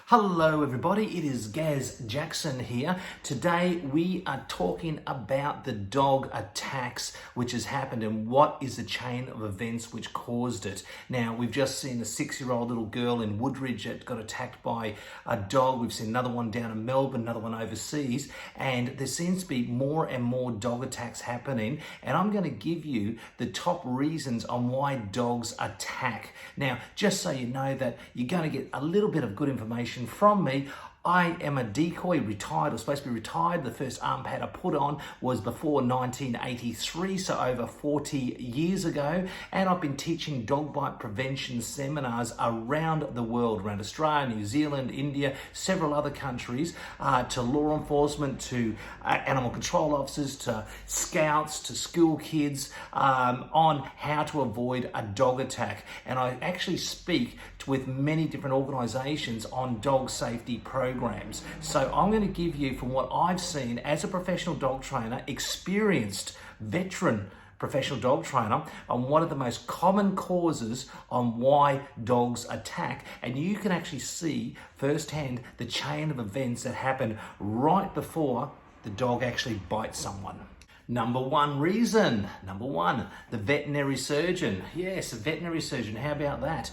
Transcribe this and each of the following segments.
Hello everybody, it is Gaz Jackson here. Today we are talking about the dog attacks which has happened and what is the chain of events which caused it. Now we've just seen a 6-year-old little girl in Woodridge that got attacked by a dog. We've seen another one down in Melbourne, another one overseas, and there seems to be more and more dog attacks happening, and I'm going to give you the top reasons on why dogs attack. Now just so you know that you're going to get a little bit of good information from me. I am a decoy, retired, or supposed to be retired. The first arm pad I put on was before 1983, so over 40 years ago. And I've been teaching dog bite prevention seminars around the world, around Australia, New Zealand, India, several other countries, to law enforcement, to animal control officers, to scouts, to school kids, on how to avoid a dog attack. And I actually speak with many different organisations on dog safety programs. So I'm going to give you, from what I've seen as a professional dog trainer, experienced veteran professional dog trainer, on one of the most common causes on why dogs attack. And you can actually see firsthand the chain of events that happen right before the dog actually bites someone. Number one reason, the veterinary surgeon. Yes, a veterinary surgeon, how about that?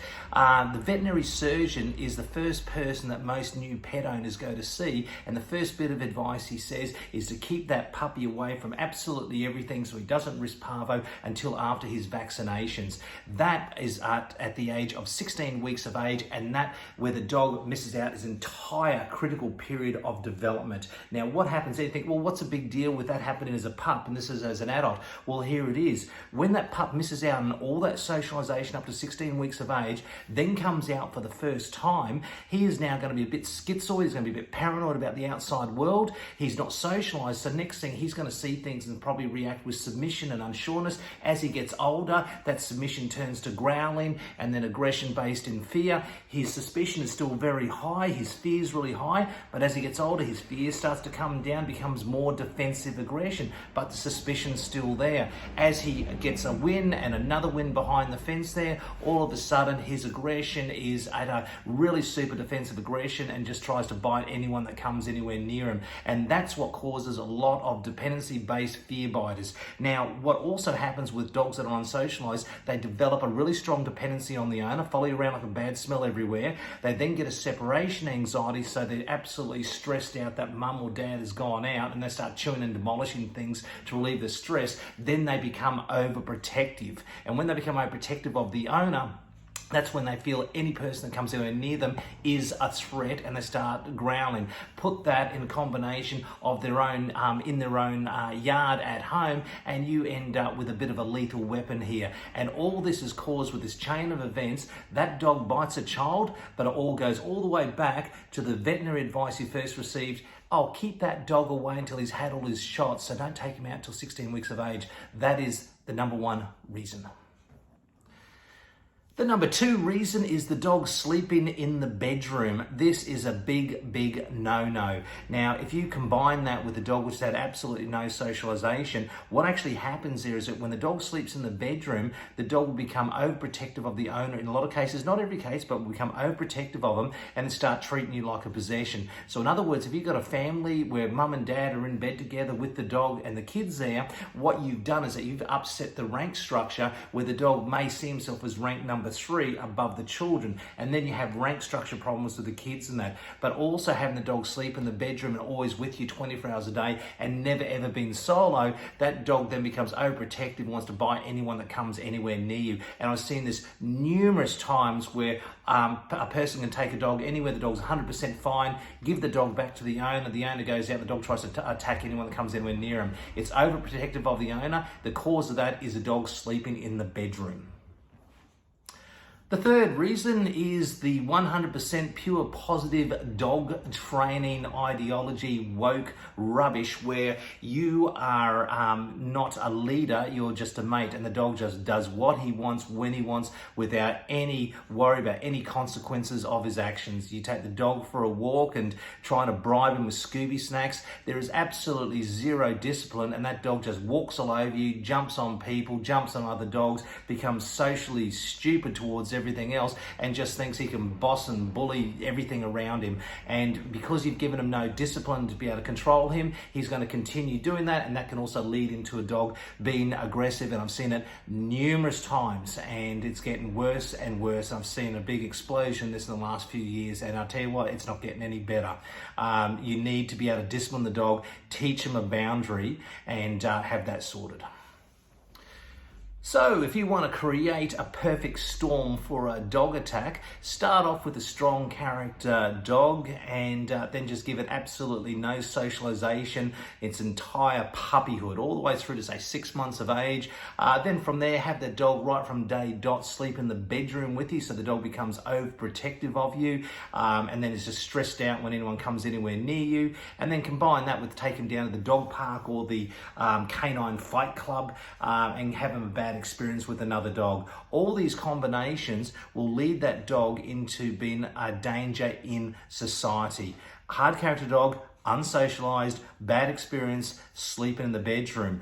The veterinary surgeon is the first person that most new pet owners go to see, and the first bit of advice he says is to keep that puppy away from absolutely everything so he doesn't risk parvo until after his vaccinations. That is at the age of 16 weeks of age, and that where the dog misses out his entire critical period of development. Now what happens there? You think, well, what's a big deal with that happening as a pup? And this is as an adult. Well, here it is. When that pup misses out on all that socialization up to 16 weeks of age, then comes out for the first time, he is now going to be a bit schizoid, he's going to be a bit paranoid about the outside world, he's not socialized, so next thing he's going to see things and probably react with submission and unsureness. As he gets older, that submission turns to growling and then aggression based in fear. His suspicion is still very high, his fear is really high, but as he gets older, his fear starts to come down, becomes more defensive aggression, but the suspicion's still there. As he gets a win and another win behind the fence there, all of a sudden his aggression is at a really super defensive aggression and just tries to bite anyone that comes anywhere near him. And that's what causes a lot of dependency-based fear biters. Now, what also happens with dogs that are unsocialized, they develop a really strong dependency on the owner, follow you around like a bad smell everywhere. They then get a separation anxiety, so they're absolutely stressed out that mum or dad has gone out, and they start chewing and demolishing things to relieve the stress. Then they become overprotective, and when they become overprotective of the owner, that's when they feel any person that comes anywhere near them is a threat, and they start growling. Put that in a combination of their own in their own yard at home, and you end up with a bit of a lethal weapon here. And all this is caused with this chain of events. That dog bites a child, but it all goes all the way back to the veterinary advice you first received. Oh, keep that dog away until he's had all his shots, so don't take him out until 16 weeks of age. That is the number one reason. The number two reason is the dog sleeping in the bedroom. This is a big no-no. Now, if you combine that with a dog which had absolutely no socialization, what actually happens there is that when the dog sleeps in the bedroom, the dog will become overprotective of the owner. In a lot of cases, not every case, but will become overprotective of them and start treating you like a possession. So in other words, if you've got a family where mum and dad are in bed together with the dog and the kids there, what you've done is that you've upset the rank structure where the dog may see himself as rank number 3 above the children, and then you have rank structure problems with the kids and that. But also having the dog sleep in the bedroom and always with you 24 hours a day and never ever been solo, that dog then becomes overprotective and wants to bite anyone that comes anywhere near you. And I've seen this numerous times where a person can take a dog anywhere, the dog's 100% fine, give the dog back to the owner goes out, the dog tries to attack anyone that comes anywhere near him. It's overprotective of the owner. The cause of that is the dog sleeping in the bedroom. The third reason is the 100% pure positive dog training ideology, woke rubbish, where you are not a leader, you're just a mate, and the dog just does what he wants, when he wants, without any worry about any consequences of his actions. You take the dog for a walk and try to bribe him with Scooby snacks. There is absolutely zero discipline, and that dog just walks all over you, jumps on people, jumps on other dogs, becomes socially stupid towards everyone. everything else and just thinks he can boss and bully everything around him. And because you've given him no discipline to be able to control him, he's going to continue doing that, and that can also lead into a dog being aggressive. And I've seen it numerous times, and it's getting worse and worse. I've seen a big explosion in this in the last few years, and I'll tell you what, it's not getting any better. You need to be able to discipline the dog, teach him a boundary, and have that sorted. So if you want to create a perfect storm for a dog attack, start off with a strong character dog, and then just give it absolutely no socialization its entire puppyhood, all the way through to say 6 months of age. Then from there, have the dog right from day dot sleep in the bedroom with you, so the dog becomes overprotective of you, and then is just stressed out when anyone comes anywhere near you. And then combine that with take him down to the dog park or the canine fight club, and have him a bad experience with another dog. All these combinations will lead that dog into being a danger in society. Hard character dog, unsocialized, bad experience, sleeping in the bedroom.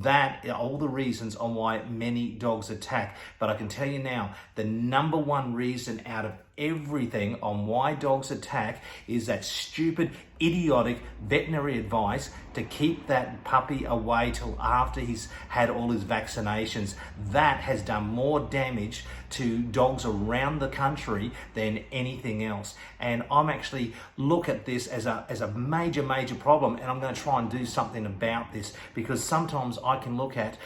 That are all the reasons on why many dogs attack. But I can tell you now, the number one reason out of everything on why dogs attack is that stupid, idiotic veterinary advice to keep that puppy away till after he's had all his vaccinations. That has done more damage to dogs around the country than anything else. And I'm actually look at this as a major problem, and I'm going to try and do something about this, because sometimes I can look at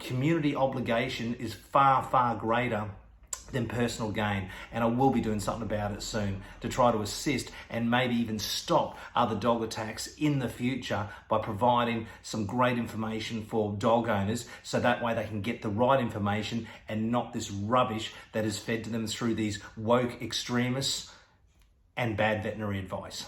community obligation is far greater than personal gain, and I will be doing something about it soon to try to assist and maybe even stop other dog attacks in the future by providing some great information for dog owners, so that way they can get the right information and not this rubbish that is fed to them through these woke extremists and bad veterinary advice.